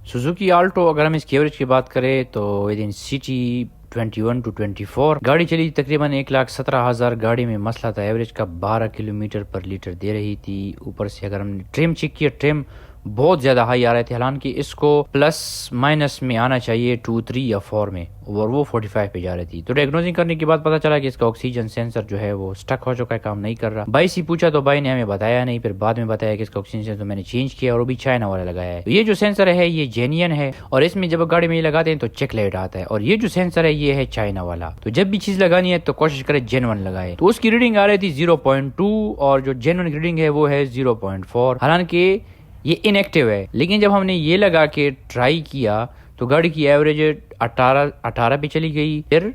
Suzuki Alto, अगर हम इसकी एवरेज की बात करें तो विद इन सिटी 21 to 24 गाड़ी चली तकरीबन 1,17,000। गाड़ी में मसला था एवरेज का 12 किलोमीटर पर लीटर दे रही थी। ऊपर से अगर हमने ट्रिम चेक किया, ट्रिम बहुत ज़्यादा हाई आ रहे थे, हालांकि इसको प्लस माइनस में आना चाहिए 2, 3 या 4 में, और वो 45 पे जा रही थी। तो डायग्नोजिंग करने के बाद पता चला कि इसका ऑक्सीजन सेंसर जो है वो स्टक हो चुका है, काम नहीं कर रहा। भाई से पूछा तो भाई ने हमें बताया नहीं, फिर बाद में बताया कि इसका ऑक्सीजन सेंसर तो मैंने चेंज किया और वो भी चाइना वाला लगाया है। तो ये जो सेंसर है ये जेन्युइन है, और इसमें जब गाड़ी में ये लगाते हैं तो चेक लाइट आता है, और ये जो सेंसर है ये है चाइना वाला। तो जब भी चीज लगानी है तो कोशिश करे जेन्युइन लगाए। तो उसकी रीडिंग आ रही थी 0.2 और जो जेन्युइन रीडिंग है वो है 0.4। हालांकि ये इनएक्टिव है, लेकिन जब हमने ये लगा के ट्राई किया तो गाड़ी की एवरेज 18 पे चली गई, फिर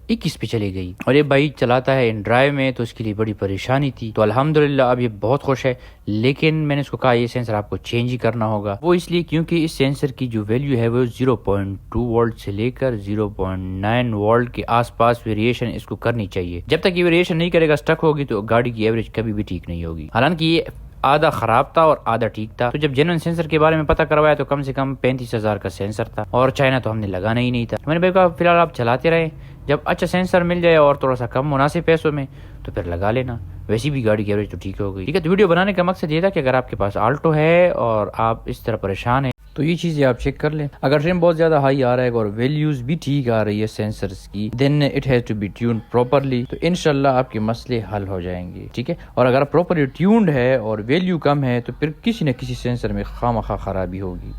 21 पे चली गई। और ये भाई चलाता है इन ड्राइव में, तो उसके लिए बड़ी परेशानी थी। तो अल्हम्दुलिल्लाह अब ये बहुत खुश है। लेकिन मैंने इसको कहा ये सेंसर आपको चेंज ही करना होगा। वो इसलिए क्योंकि इस सेंसर की जो वैल्यू है वो 0.2 वोल्ट से लेकर 0.9 वोल्ट के आसपास वेरिएशन इसको करनी चाहिए। जब तक ये वेरिएशन नहीं करेगा, स्टक होगी, तो गाड़ी की एवरेज कभी भी ठीक नहीं होगी। हालांकि ये आधा खराब था और आधा ठीक था। तो जब जेन्युइन सेंसर के बारे में पता करवाया तो कम से कम 35,000 का सेंसर था, और चाइना तो हमने लगाना ही नहीं था। मैंने भाई कहा फिलहाल आप चलाते रहे, जब अच्छा सेंसर मिल जाए और थोड़ा सा कम मुनासिब पैसों में तो फिर लगा लेना। वैसी भी गाड़ी की एवरेज तो ठीक हो गई। ठीक है, तो वीडियो बनाने का मकसद ये था कि अगर आपके पास आल्टो है और आप इस तरह परेशान है तो ये चीज़ें आप चेक कर लें। अगर ट्रिम बहुत ज़्यादा हाई आ रहा है और वैल्यूज़ भी ठीक आ रही है सेंसर्स की, then it has to be tuned properly, तो इंशाल्लाह आपके मसले हल हो जाएंगे। ठीक है, और अगर प्रॉपरली ट्यून्ड है और वैल्यू कम है तो फिर किसी न किसी सेंसर में खामखा खराबी होगी।